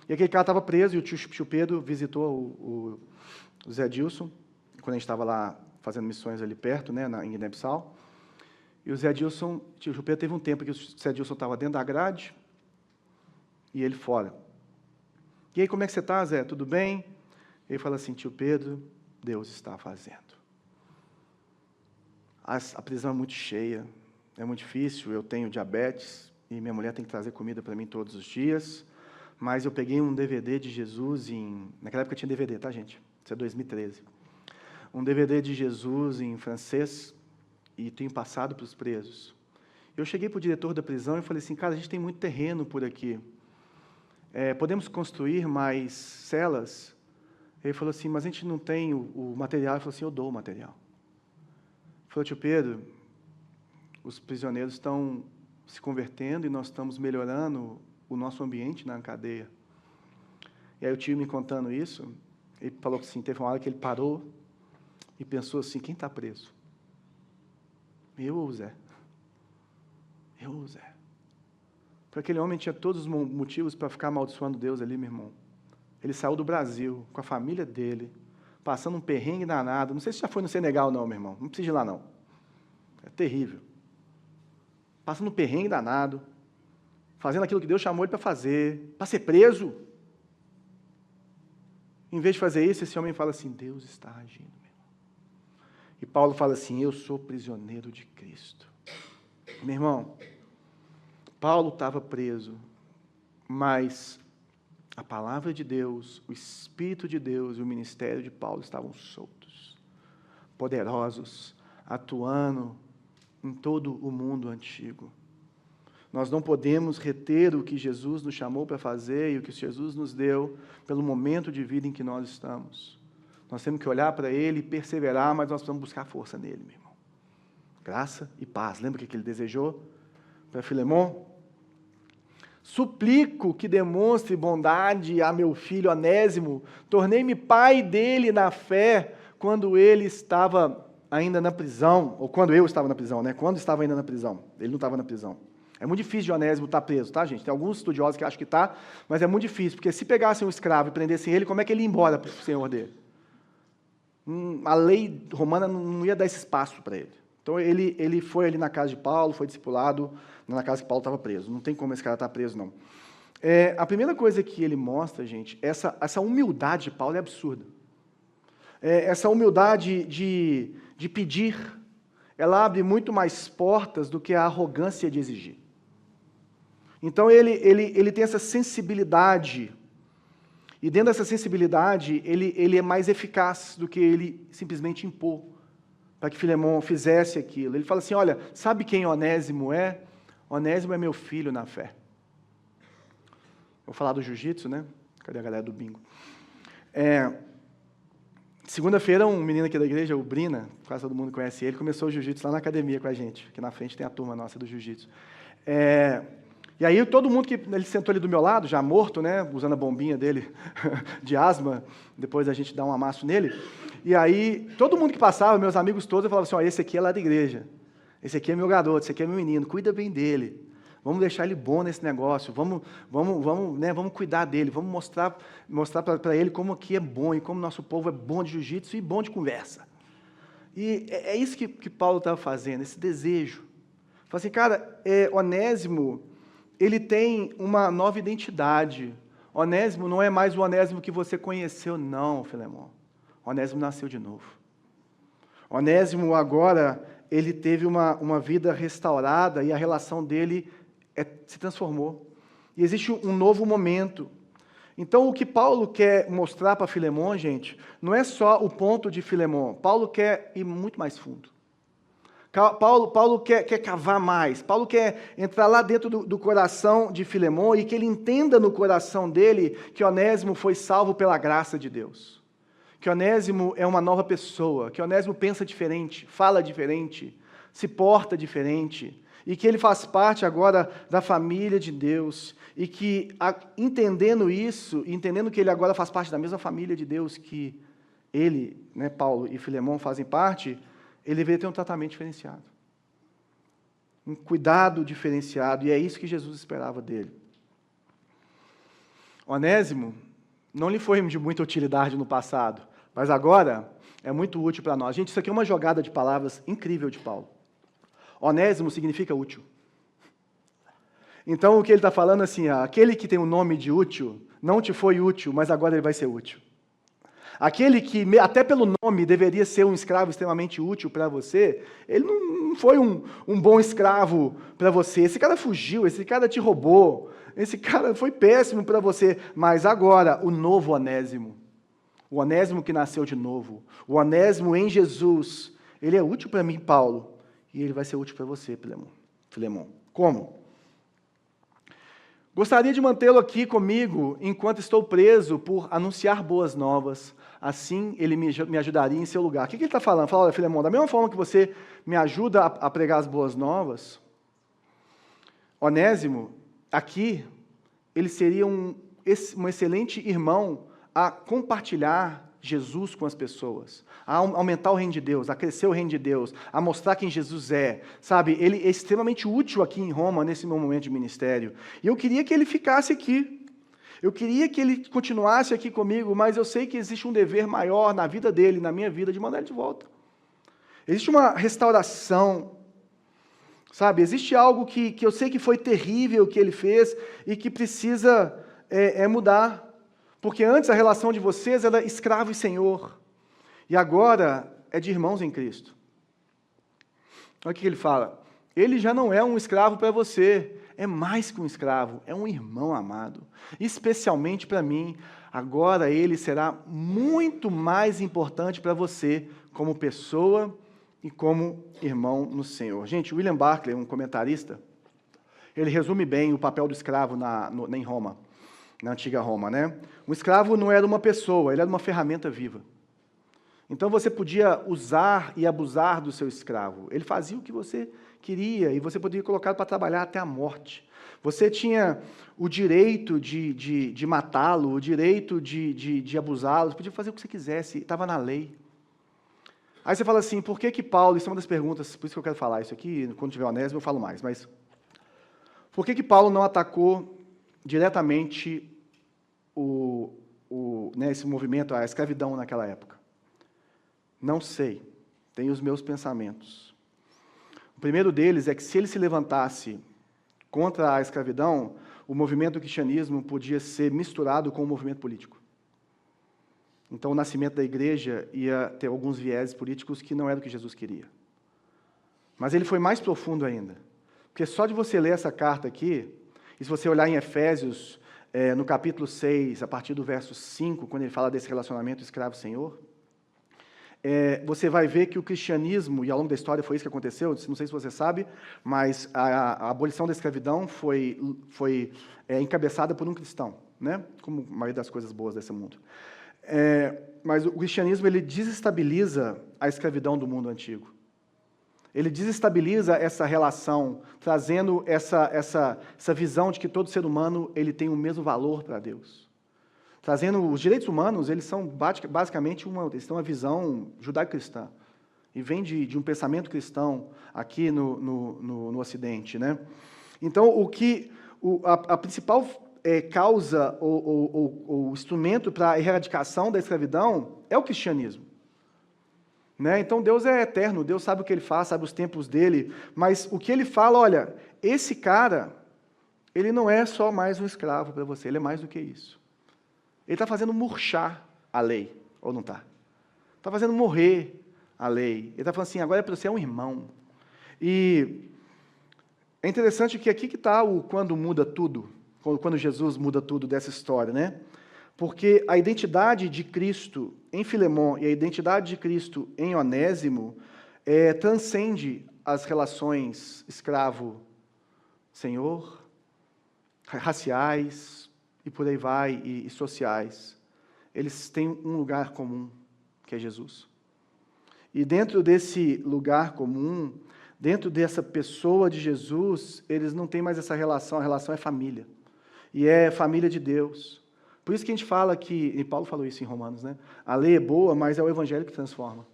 E aquele cara estava preso, e o tio Pedro visitou o Zé Dilson, quando a gente estava lá fazendo missões ali perto, né, em Guiné-Bissau. E o tio Pedro teve um tempo que o Zé Dilson estava dentro da grade, e ele fora. E aí, como é que você está, Zé? Tudo bem? Ele fala assim, tio Pedro, Deus está fazendo. A prisão é muito cheia, é muito difícil, eu tenho diabetes, e minha mulher tem que trazer comida para mim todos os dias, mas eu peguei um DVD de Jesus naquela época tinha DVD, tá, gente? Isso é 2013. Um DVD de Jesus em francês, e tenho passado para os presos. Eu cheguei para o diretor da prisão e falei assim, cara, a gente tem muito terreno por aqui. Podemos construir mais celas? Ele falou assim, mas a gente não tem o material. Ele falou assim, eu dou o material. Ele falou, tio Pedro, os prisioneiros estão se convertendo e nós estamos melhorando o nosso ambiente na cadeia. E aí o tio me contando isso, ele falou assim, teve uma hora que ele parou, e pensou assim, quem está preso? Eu ou o Zé? Eu ou o Zé? Porque aquele homem tinha todos os motivos para ficar amaldiçoando Deus ali, meu irmão. Ele saiu do Brasil, com a família dele, passando um perrengue danado. Não sei se já foi no Senegal não, meu irmão. Não precisa ir lá não. É terrível. Passando um perrengue danado, fazendo aquilo que Deus chamou ele para fazer, para ser preso. Em vez de fazer isso, esse homem fala assim, Deus está agindo, meu irmão. E Paulo fala assim, eu sou prisioneiro de Cristo. Meu irmão, Paulo estava preso, mas a palavra de Deus, o Espírito de Deus e o ministério de Paulo estavam soltos, poderosos, atuando em todo o mundo antigo. Nós não podemos reter o que Jesus nos chamou para fazer e o que Jesus nos deu pelo momento de vida em que nós estamos. Nós temos que olhar para Ele e perseverar, mas nós precisamos buscar força nele, meu irmão. Graça e paz. Lembra o que ele desejou para Filemon? Suplico que demonstre bondade a meu filho Onésimo. Tornei-me pai dele na fé quando ele estava ainda na prisão, ou quando eu estava na prisão, né? Quando estava ainda na prisão. Ele não estava na prisão. É muito difícil de Onésimo estar preso, tá, gente? Tem alguns estudiosos que acham que está, mas é muito difícil, porque se pegassem um escravo e prendessem ele, como é que ele ia embora para o senhor dele? A lei romana não ia dar esse espaço para ele. Então, ele foi ali na casa de Paulo, foi discipulado na casa que Paulo estava preso. Não tem como esse cara estar preso, não. A primeira coisa que ele mostra, gente, essa humildade de Paulo é absurda. Essa humildade de pedir, ela abre muito mais portas do que a arrogância de exigir. Então, ele tem essa sensibilidade, e dentro dessa sensibilidade, ele é mais eficaz do que ele simplesmente impor, para que Filemon fizesse aquilo. Ele fala assim, olha, sabe quem Onésimo é? Onésimo é meu filho na fé. Vou falar do jiu-jitsu, né? Cadê a galera do bingo? Segunda-feira, um menino aqui da igreja, o Brina, quase todo mundo conhece ele, começou o jiu-jitsu lá na academia com a gente. Aqui na frente tem a turma nossa do jiu-jitsu. E aí todo mundo ele sentou ali do meu lado, já morto, né, usando a bombinha dele de asma, depois a gente dá um amasso nele. E aí todo mundo que passava, meus amigos todos, eu falava assim, ó, esse aqui é lá da igreja, esse aqui é meu garoto, esse aqui é meu menino, cuida bem dele, vamos deixar ele bom nesse negócio, vamos cuidar dele, vamos mostrar para ele como aqui é bom e como nosso povo é bom de jiu-jitsu e bom de conversa. E é isso que Paulo estava fazendo, esse desejo. Fala assim, cara, Onésimo, ele tem uma nova identidade. Onésimo não é mais o Onésimo que você conheceu, não, Filemon. Onésimo nasceu de novo. Onésimo agora, ele teve uma vida restaurada e a relação dele se transformou. E existe um novo momento. Então, o que Paulo quer mostrar para Filemon, gente, não é só o ponto de Filemon. Paulo quer ir muito mais fundo. Paulo quer cavar mais. Paulo quer entrar lá dentro do coração de Filemon e que ele entenda no coração dele que Onésimo foi salvo pela graça de Deus. Que Onésimo é uma nova pessoa, que Onésimo pensa diferente, fala diferente, se porta diferente, e que ele faz parte agora da família de Deus, e que, entendendo isso, entendendo que ele agora faz parte da mesma família de Deus que ele, né, Paulo e Filemon fazem parte, ele deveria ter um tratamento diferenciado, um cuidado diferenciado, e é isso que Jesus esperava dele. Onésimo não lhe foi de muita utilidade no passado, mas agora é muito útil para nós. Gente, isso aqui é uma jogada de palavras incrível de Paulo. Onésimo significa útil. Então, o que ele está falando assim, aquele que tem o nome de útil, não te foi útil, mas agora ele vai ser útil. Aquele que, até pelo nome, deveria ser um escravo extremamente útil para você, ele não foi um bom escravo para você. Esse cara fugiu, esse cara te roubou, esse cara foi péssimo para você. Mas agora, o novo Onésimo, o Onésimo que nasceu de novo, o Onésimo em Jesus, ele é útil para mim, Paulo, e ele vai ser útil para você, Filemon. Como? Gostaria de mantê-lo aqui comigo enquanto estou preso por anunciar boas novas. Assim, ele me ajudaria em seu lugar. O que ele está falando? Fala, olha, Filemon, da mesma forma que você me ajuda a pregar as boas novas, Onésimo, aqui, ele seria um excelente irmão a compartilhar Jesus com as pessoas, a aumentar o reino de Deus, a crescer o reino de Deus, a mostrar quem Jesus é, sabe? Ele é extremamente útil aqui em Roma, nesse meu momento de ministério. E eu queria que ele ficasse aqui. Eu queria que ele continuasse aqui comigo, mas eu sei que existe um dever maior na vida dele, na minha vida, de mandar ele de volta. Existe uma restauração, sabe? Existe algo que eu sei que foi terrível que ele fez e que precisa mudar. Porque antes a relação de vocês era escravo e senhor. E agora é de irmãos em Cristo. Olha o que ele fala. Ele já não é um escravo para você. É mais que um escravo. É um irmão amado. Especialmente para mim. Agora ele será muito mais importante para você como pessoa e como irmão no Senhor. Gente, William Barclay, um comentarista, ele resume bem o papel do escravo em Roma. Na antiga Roma, né? Um escravo não era uma pessoa, ele era uma ferramenta viva. Então você podia usar e abusar do seu escravo. Ele fazia o que você queria e você podia colocá-lo para trabalhar até a morte. Você tinha o direito de matá-lo, o direito de abusá-lo, você podia fazer o que você quisesse, estava na lei. Aí você fala assim, por que Paulo, isso é uma das perguntas, por isso que eu quero falar isso aqui, quando tiver Onésimo eu falo mais, mas por que Paulo não atacou diretamente esse movimento, a escravidão naquela época? Não sei, tenho os meus pensamentos. O primeiro deles é que se ele se levantasse contra a escravidão, o movimento do cristianismo podia ser misturado com o movimento político. Então o nascimento da igreja ia ter alguns vieses políticos que não era o que Jesus queria. Mas ele foi mais profundo ainda, porque só de você ler essa carta aqui, e se você olhar em Efésios, no capítulo 6, a partir do verso 5, quando ele fala desse relacionamento escravo-senhor, você vai ver que o cristianismo, e ao longo da história foi isso que aconteceu, não sei se você sabe, mas a abolição da escravidão foi encabeçada por um cristão, né? Como a maioria das coisas boas desse mundo. Mas o cristianismo ele desestabiliza a escravidão do mundo antigo. Ele desestabiliza essa relação, trazendo essa visão de que todo ser humano ele tem o mesmo valor para Deus. Trazendo os direitos humanos, eles são basicamente eles têm uma visão judaico-cristã. E vem de um pensamento cristão aqui no Ocidente, né? Então, a principal causa ou instrumento para a erradicação da escravidão é o cristianismo. Né? Então Deus é eterno, Deus sabe o que Ele faz, sabe os tempos dele, mas o que Ele fala, olha, esse cara, ele não é só mais um escravo para você, ele é mais do que isso. Ele está fazendo murchar a lei, ou não está? Está fazendo morrer a lei. Ele está falando assim, agora é para você é um irmão. E é interessante que aqui que está o quando muda tudo, quando Jesus muda tudo dessa história, né? Porque a identidade de Cristo em Filemon e a identidade de Cristo em Onésimo transcende as relações escravo-senhor, raciais e por aí vai, e sociais. Eles têm um lugar comum, que é Jesus. E dentro desse lugar comum, dentro dessa pessoa de Jesus, eles não têm mais essa relação, a relação é família. E é família de Deus. Por isso que a gente fala que, e Paulo falou isso em Romanos, né? A lei é boa, mas é o evangelho que transforma.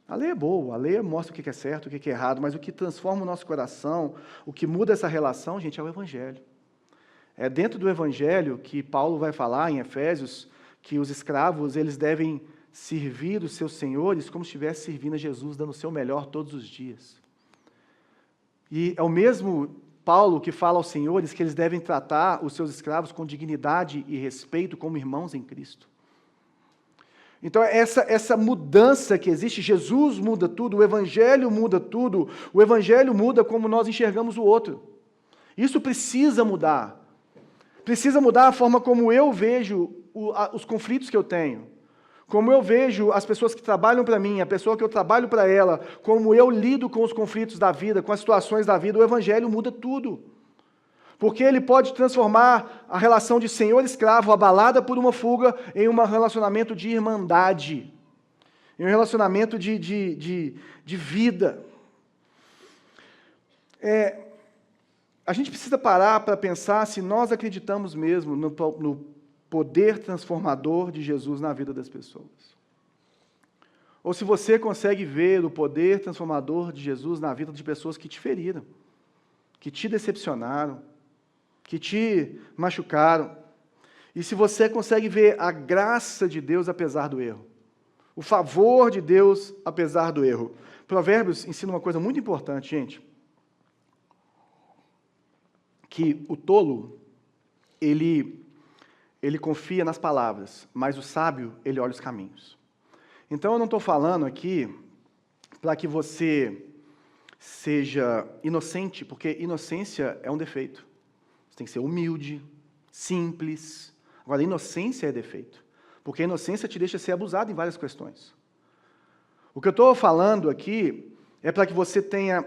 A lei é boa, a lei mostra o que é certo, o que é errado, mas o que transforma o nosso coração, o que muda essa relação, gente, é o evangelho. É dentro do evangelho que Paulo vai falar em Efésios que os escravos, eles devem servir os seus senhores como se estivesse servindo a Jesus, dando o seu melhor todos os dias. E é o mesmo Paulo que fala aos senhores que eles devem tratar os seus escravos com dignidade e respeito como irmãos em Cristo. Então, essa mudança que existe, Jesus muda tudo, o Evangelho muda tudo, o Evangelho muda como nós enxergamos o outro. Isso precisa mudar. Precisa mudar a forma como eu vejo os conflitos que eu tenho. Como eu vejo as pessoas que trabalham para mim, a pessoa que eu trabalho para ela, como eu lido com os conflitos da vida, com as situações da vida, o Evangelho muda tudo. Porque ele pode transformar a relação de senhor e escravo, abalada por uma fuga, em um relacionamento de irmandade, em um relacionamento de vida. A gente precisa parar para pensar se nós acreditamos mesmo no poder transformador de Jesus na vida das pessoas. Ou se você consegue ver o poder transformador de Jesus na vida de pessoas que te feriram, que te decepcionaram, que te machucaram. E se você consegue ver a graça de Deus apesar do erro, o favor de Deus apesar do erro. Provérbios ensina uma coisa muito importante, gente, que o tolo, ele confia nas palavras, mas o sábio, ele olha os caminhos. Então eu não estou falando aqui para que você seja inocente, porque inocência é um defeito. Você tem que ser humilde, simples. Agora, inocência é defeito, porque a inocência te deixa ser abusado em várias questões. O que eu estou falando aqui é para que você tenha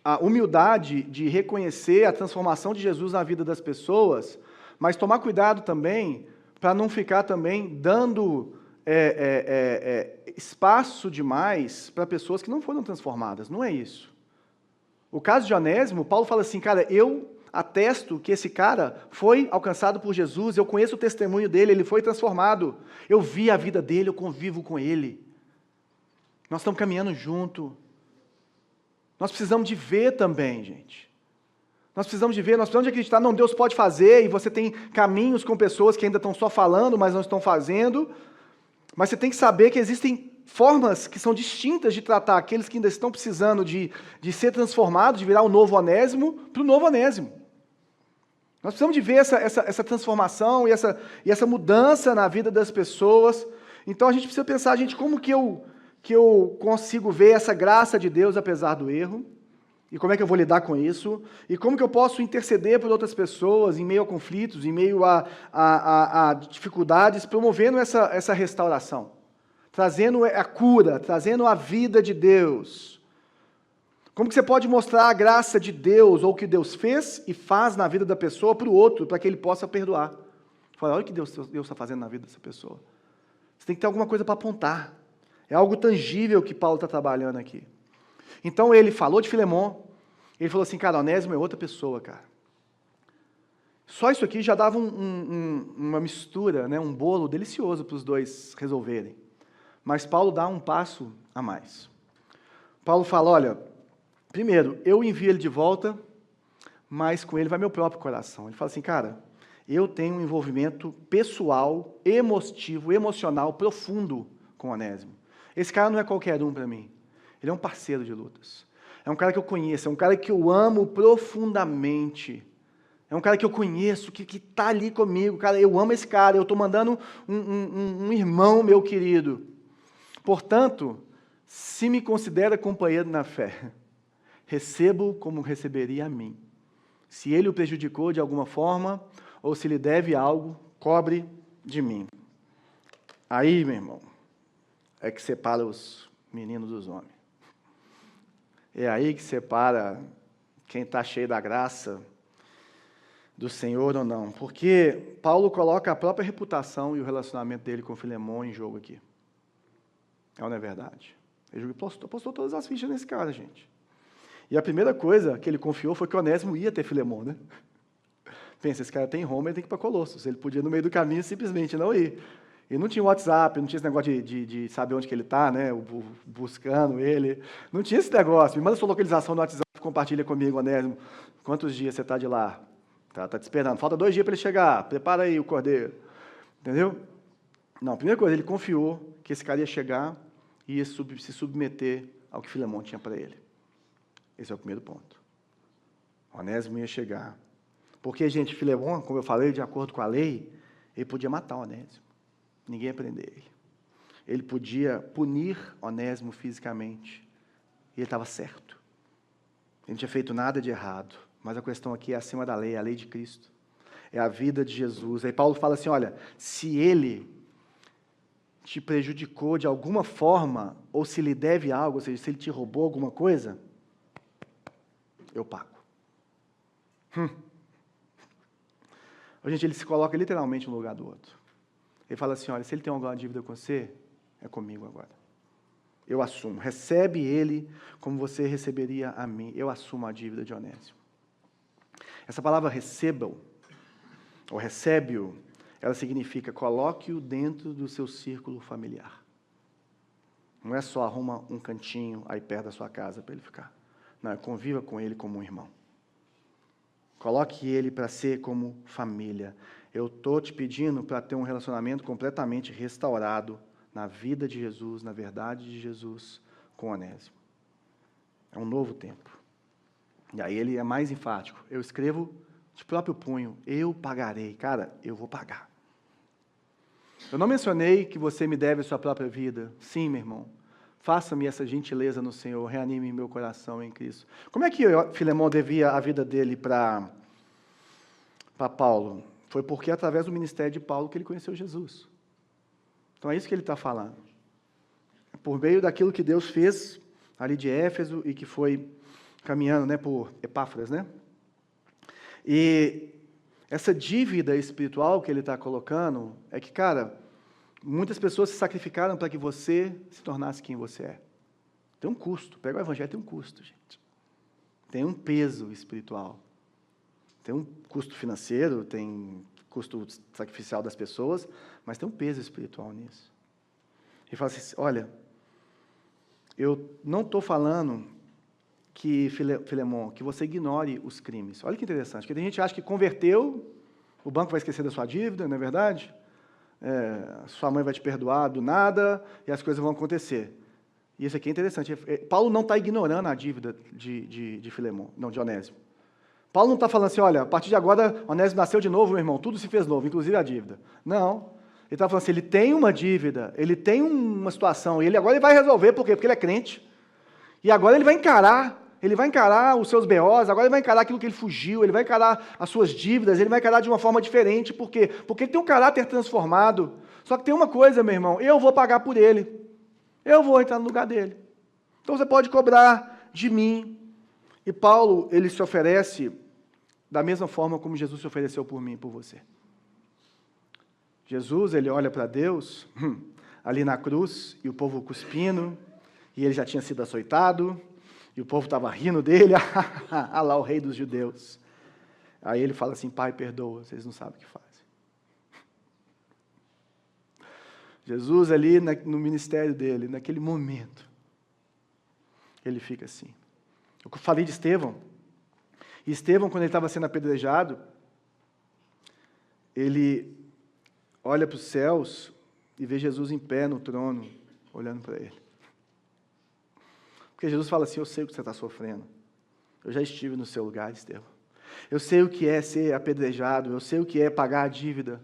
a humildade de reconhecer a transformação de Jesus na vida das pessoas, mas tomar cuidado também para não ficar também dando espaço demais para pessoas que não foram transformadas. Não é isso. O caso de Onésimo, Paulo fala assim, cara, eu atesto que esse cara foi alcançado por Jesus, eu conheço o testemunho dele, ele foi transformado, eu vi a vida dele, eu convivo com ele. Nós estamos caminhando junto. Nós precisamos de ver também, gente. Nós precisamos de ver, nós precisamos de acreditar, não, Deus pode fazer, e você tem caminhos com pessoas que ainda estão só falando, mas não estão fazendo. Mas você tem que saber que existem formas que são distintas de tratar aqueles que ainda estão precisando de ser transformados, de virar o novo Onésimo, para o novo Onésimo. Nós precisamos de ver essa transformação e essa mudança na vida das pessoas. Então a gente precisa pensar, gente, como que eu consigo ver essa graça de Deus apesar do erro? E como é que eu vou lidar com isso? E como que eu posso interceder por outras pessoas em meio a conflitos, em meio a dificuldades, promovendo essa restauração, trazendo a cura, trazendo a vida de Deus? Como que você pode mostrar a graça de Deus, ou o que Deus fez e faz na vida da pessoa para o outro, para que ele possa perdoar? Fala, olha o que Deus está fazendo na vida dessa pessoa. Você tem que ter alguma coisa para apontar. É algo tangível que Paulo está trabalhando aqui. Então ele falou de Filemon, ele falou assim, cara, Onésimo é outra pessoa, cara. Só isso aqui já dava uma mistura, né, um bolo delicioso para os dois resolverem. Mas Paulo dá um passo a mais. Paulo fala, olha, primeiro, eu envio ele de volta, mas com ele vai meu próprio coração. Ele fala assim, cara, eu tenho um envolvimento pessoal, emotivo, emocional, profundo com Onésimo. Esse cara não é qualquer um para mim. Ele é um parceiro de lutas. É um cara que eu conheço, é um cara que eu amo profundamente. É um cara que eu conheço, que está ali comigo. Cara, eu amo esse cara, eu estou mandando um irmão meu querido. Portanto, se me considera companheiro na fé, recebo como receberia a mim. Se ele o prejudicou de alguma forma, ou se lhe deve algo, cobre de mim. Aí, meu irmão, é que separa os meninos dos homens. É aí que separa quem está cheio da graça do Senhor ou não. Porque Paulo coloca a própria reputação e o relacionamento dele com Filemon em jogo aqui. É ou não é verdade? Ele postou todas as fichas nesse cara, gente. E a primeira coisa que ele confiou foi que Onésimo ia ter Filemon, né? Pensa, esse cara tem Roma, ele tem que ir para Colossos. Ele podia, no meio do caminho, simplesmente não ir. E não tinha WhatsApp, não tinha esse negócio de saber onde que ele está, né? Buscando ele. Não tinha esse negócio. Me manda sua localização no WhatsApp, compartilha comigo, Onésimo. Quantos dias você está de lá? Tá te esperando. Falta 2 dias para ele chegar. Prepara aí o cordeiro. Entendeu? Não, a primeira coisa, ele confiou que esse cara ia chegar e ia se submeter ao que Filemon tinha para ele. Esse é o primeiro ponto. Onésimo ia chegar. Porque, gente, Filemon, como eu falei, de acordo com a lei, ele podia matar Onésimo. Ninguém ia prender ele. Ele podia punir Onésimo fisicamente. E ele estava certo. Ele não tinha feito nada de errado. Mas a questão aqui é acima da lei, é a lei de Cristo. É a vida de Jesus. Aí Paulo fala assim, olha, se ele te prejudicou de alguma forma, ou se lhe deve algo, ou seja, se ele te roubou alguma coisa, eu pago. Gente, ele se coloca literalmente no lugar do outro. Ele fala assim, olha, se ele tem alguma dívida com você, é comigo agora. Eu assumo. Recebe ele como você receberia a mim. Eu assumo a dívida de Onésimo. Essa palavra recebam, ou recebe-o, ela significa coloque-o dentro do seu círculo familiar. Não é só arruma um cantinho aí perto da sua casa para ele ficar. Não, conviva com ele como um irmão. Coloque ele para ser como família. Eu estou te pedindo para ter um relacionamento completamente restaurado na vida de Jesus, na verdade de Jesus, com Onésimo. É um novo tempo. E aí ele é mais enfático. Eu escrevo de próprio punho, eu pagarei. Cara, eu vou pagar. Eu não mencionei que você me deve a sua própria vida. Sim, meu irmão. Faça-me essa gentileza no Senhor, reanime meu coração em Cristo. Como é que Filemão devia a vida dele para Paulo? Foi porque através do ministério de Paulo que ele conheceu Jesus. Então é isso que ele está falando. Por meio daquilo que Deus fez ali de Éfeso e que foi caminhando, né, por Epáfras, né? E essa dívida espiritual que ele está colocando é que, cara, muitas pessoas se sacrificaram para que você se tornasse quem você é. Tem um custo. Pegar o evangelho tem um custo, gente. Tem um peso espiritual. Tem um custo financeiro, tem custo sacrificial das pessoas, mas tem um peso espiritual nisso. Ele fala assim, olha, eu não estou falando que, Filemão, que você ignore os crimes. Olha que interessante, porque tem gente que acha que converteu, o banco vai esquecer da sua dívida, não é verdade? Sua mãe vai te perdoar do nada e as coisas vão acontecer. E isso aqui é interessante. Paulo não está ignorando a dívida de Filemão, não, de Onésimo. Paulo não está falando assim, olha, a partir de agora, Onésimo nasceu de novo, meu irmão, tudo se fez novo, inclusive a dívida. Não. Ele está falando assim, ele tem uma dívida, ele tem uma situação, e agora ele vai resolver, por quê? Porque ele é crente. E agora ele vai encarar os seus BOs, agora ele vai encarar aquilo que ele fugiu, ele vai encarar as suas dívidas, ele vai encarar de uma forma diferente, por quê? Porque ele tem um caráter transformado. Só que tem uma coisa, meu irmão, eu vou pagar por ele. Eu vou entrar no lugar dele. Então você pode cobrar de mim. E Paulo, ele se oferece da mesma forma como Jesus se ofereceu por mim e por você. Jesus, ele olha para Deus, ali na cruz, e o povo cuspindo, e ele já tinha sido açoitado, e o povo estava rindo dele, ah lá o rei dos judeus. Aí ele fala assim, Pai, perdoa, vocês não sabem o que fazem. Jesus ali no ministério dele, naquele momento, ele fica assim. Eu falei de Estevão. E Estevão, quando ele estava sendo apedrejado, ele olha para os céus e vê Jesus em pé no trono, olhando para ele. Porque Jesus fala assim, eu sei o que você está sofrendo. Eu já estive no seu lugar, Estevão. Eu sei o que é ser apedrejado, eu sei o que é pagar a dívida.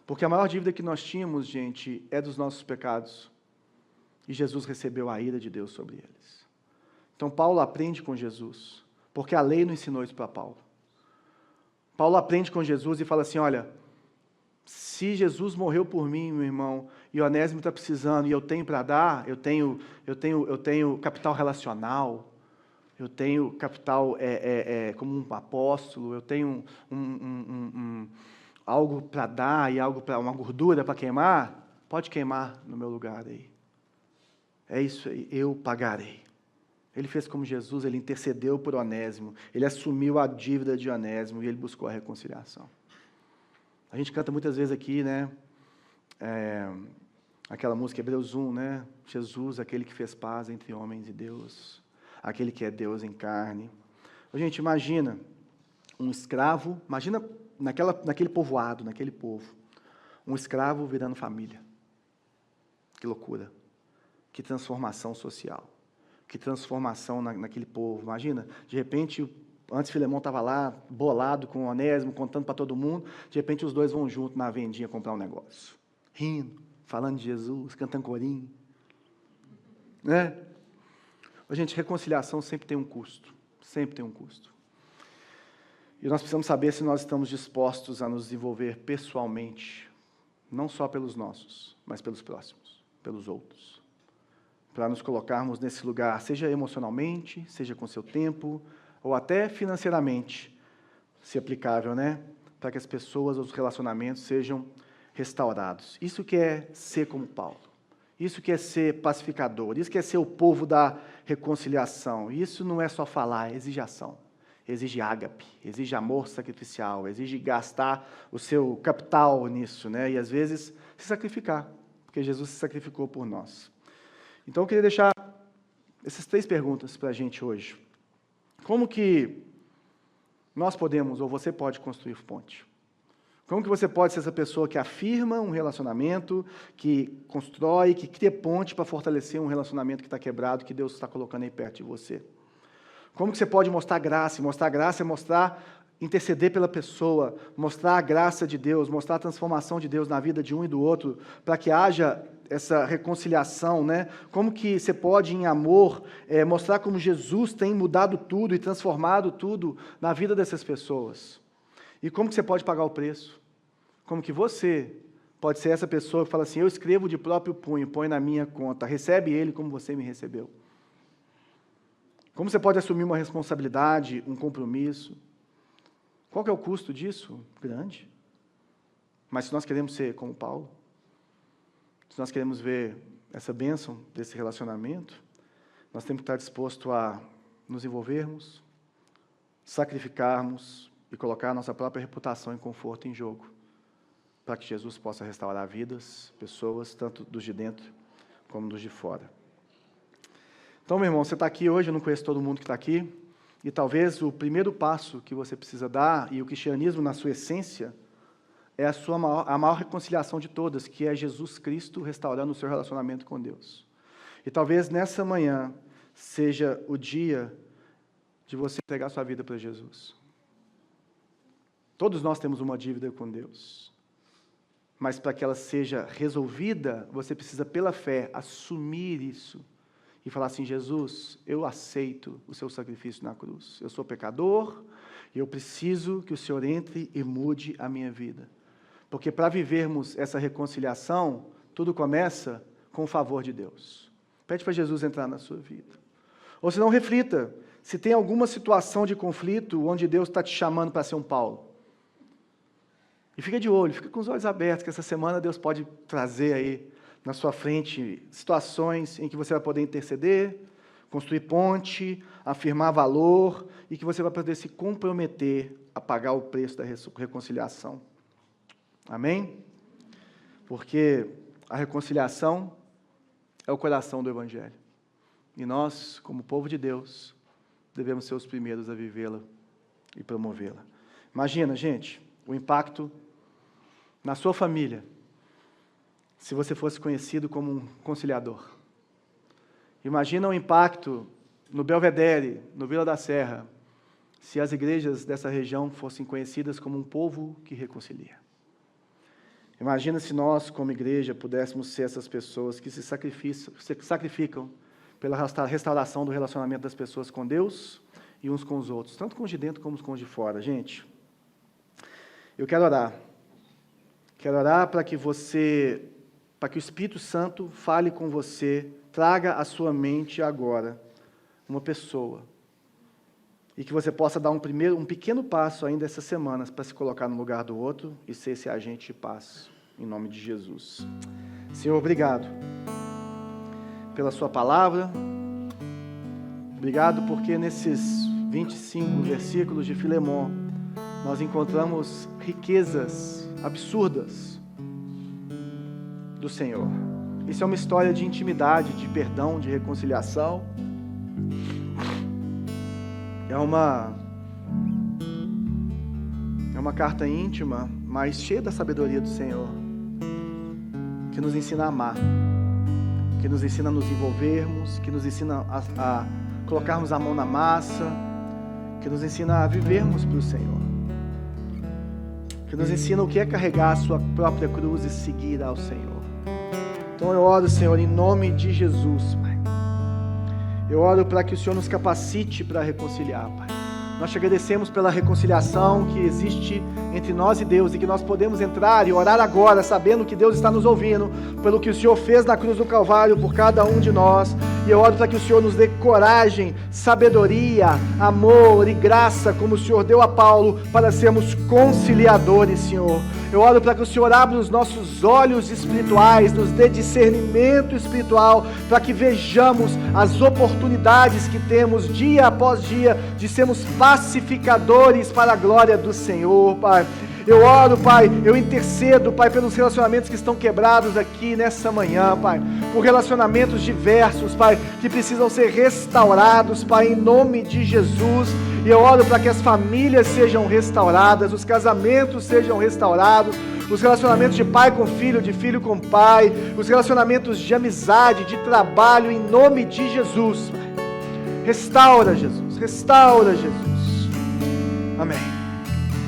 Porque a maior dívida que nós tínhamos, gente, é dos nossos pecados. E Jesus recebeu a ira de Deus sobre eles. Então Paulo aprende com Jesus, porque a lei não ensinou isso para Paulo. Paulo aprende com Jesus e fala assim, olha, se Jesus morreu por mim, meu irmão, e o Onésimo está precisando, e eu tenho para dar, eu tenho capital relacional, eu tenho capital como um apóstolo, eu tenho algo para dar e uma gordura para queimar, pode queimar no meu lugar aí. É isso aí, eu pagarei. Ele fez como Jesus, ele intercedeu por Onésimo, ele assumiu a dívida de Onésimo e ele buscou a reconciliação. A gente canta muitas vezes aqui, né, aquela música Hebreus 1, né, Jesus, aquele que fez paz entre homens e Deus, aquele que é Deus em carne. Gente, imagina um escravo, imagina naquele povoado, naquele povo, um escravo virando família. Que loucura, que transformação social. Que transformação naquele povo. Imagina, de repente, antes Filemão estava lá, bolado com o Onésimo, contando para todo mundo, de repente os dois vão junto na vendinha comprar um negócio. Rindo, falando de Jesus, cantando corinho. Né? Gente, reconciliação sempre tem um custo. Sempre tem um custo. E nós precisamos saber se nós estamos dispostos a nos desenvolver pessoalmente, não só pelos nossos, mas pelos próximos, pelos outros. Para nos colocarmos nesse lugar, seja emocionalmente, seja com seu tempo, ou até financeiramente, se aplicável, né? Para que as pessoas, os relacionamentos sejam restaurados. Isso que é ser como Paulo. Isso que é ser pacificador. Isso que é ser o povo da reconciliação. Isso não é só falar, exige ação. exige ágape, exige amor sacrificial, exige gastar o seu capital nisso, né? E às vezes se sacrificar, porque Jesus se sacrificou por nós. Então eu queria deixar essas 3 perguntas para a gente hoje. Como que nós podemos, ou você pode, construir ponte? Como que você pode ser essa pessoa que afirma um relacionamento, que constrói, que cria ponte para fortalecer um relacionamento que está quebrado, que Deus está colocando aí perto de você? Como que você pode mostrar graça? E mostrar graça é interceder pela pessoa, mostrar a graça de Deus, mostrar a transformação de Deus na vida de um e do outro, para que haja essa reconciliação, né? Como que você pode, em amor, mostrar como Jesus tem mudado tudo e transformado tudo na vida dessas pessoas? E como que você pode pagar o preço? Como que você pode ser essa pessoa que fala assim, eu escrevo de próprio punho, põe na minha conta, recebe ele como você me recebeu? Como você pode assumir uma responsabilidade, um compromisso? Qual que é o custo disso? Grande. Mas se nós queremos ser como Paulo, se nós queremos ver essa bênção desse relacionamento, nós temos que estar dispostos a nos envolvermos, sacrificarmos e colocar a nossa própria reputação e conforto em jogo, para que Jesus possa restaurar vidas, pessoas, tanto dos de dentro como dos de fora. Então, meu irmão, você está aqui hoje, eu não conheço todo mundo que está aqui, e talvez o primeiro passo que você precisa dar, e o cristianismo na sua essência, é a maior reconciliação de todas, que é Jesus Cristo restaurando o seu relacionamento com Deus. E talvez nessa manhã seja o dia de você entregar sua vida para Jesus. Todos nós temos uma dívida com Deus, mas para que ela seja resolvida, você precisa, pela fé, assumir isso e falar assim, Jesus, eu aceito o seu sacrifício na cruz. Eu sou pecador e eu preciso que o Senhor entre e mude a minha vida. Porque para vivermos essa reconciliação, tudo começa com o favor de Deus. Pede para Jesus entrar na sua vida. Ou se não, reflita, se tem alguma situação de conflito onde Deus está te chamando para ser um Paulo. E fica de olho, fica com os olhos abertos, que essa semana Deus pode trazer aí na sua frente situações em que você vai poder interceder, construir ponte, afirmar valor e que você vai poder se comprometer a pagar o preço da reconciliação. Amém? Porque a reconciliação é o coração do Evangelho. E nós, como povo de Deus, devemos ser os primeiros a vivê-la e promovê-la. Imagina, gente, o impacto na sua família, se você fosse conhecido como um conciliador. Imagina o impacto no Belvedere, no Vila da Serra, se as igrejas dessa região fossem conhecidas como um povo que reconcilia. Imagina se nós, como igreja, pudéssemos ser essas pessoas que se sacrificam pela restauração do relacionamento das pessoas com Deus e uns com os outros, tanto com os de dentro como com os de fora. Gente, eu quero orar. Quero orar para que o Espírito Santo fale com você, traga à sua mente agora uma pessoa, e que você possa dar um pequeno passo ainda essas semanas para se colocar no lugar do outro e ser esse agente de paz, em nome de Jesus. Senhor, obrigado pela sua palavra, obrigado porque nesses 25 versículos de Filemon, nós encontramos riquezas absurdas do Senhor. Isso é uma história de intimidade, de perdão, de reconciliação. É uma carta íntima, mas cheia da sabedoria do Senhor, que nos ensina a amar, que nos ensina a nos envolvermos, que nos ensina a colocarmos a mão na massa, que nos ensina a vivermos para o Senhor, que nos ensina o que é carregar a sua própria cruz e seguir ao Senhor. Então eu oro, Senhor, em nome de Jesus, Pai. Eu oro para que o Senhor nos capacite para reconciliar, Pai. Nós te agradecemos pela reconciliação que existe entre nós e Deus, e que nós podemos entrar e orar agora, sabendo que Deus está nos ouvindo, pelo que o Senhor fez na cruz do Calvário por cada um de nós, E eu oro para que o Senhor nos dê coragem, sabedoria, amor e graça, como o Senhor deu a Paulo, para sermos conciliadores, Senhor. Eu oro para que o Senhor abra os nossos olhos espirituais, nos dê discernimento espiritual, para que vejamos as oportunidades que temos dia após dia de sermos pacificadores para a glória do Senhor, Pai. Eu oro, Pai, eu intercedo, Pai, pelos relacionamentos que estão quebrados aqui nessa manhã, Pai, por relacionamentos diversos, Pai, que precisam ser restaurados, Pai, em nome de Jesus. E eu oro para que as famílias sejam restauradas, os casamentos sejam restaurados, os relacionamentos de pai com filho, de filho com pai, os relacionamentos de amizade, de trabalho, em nome de Jesus, Pai. Restaura, Jesus, restaura, Jesus. Amém.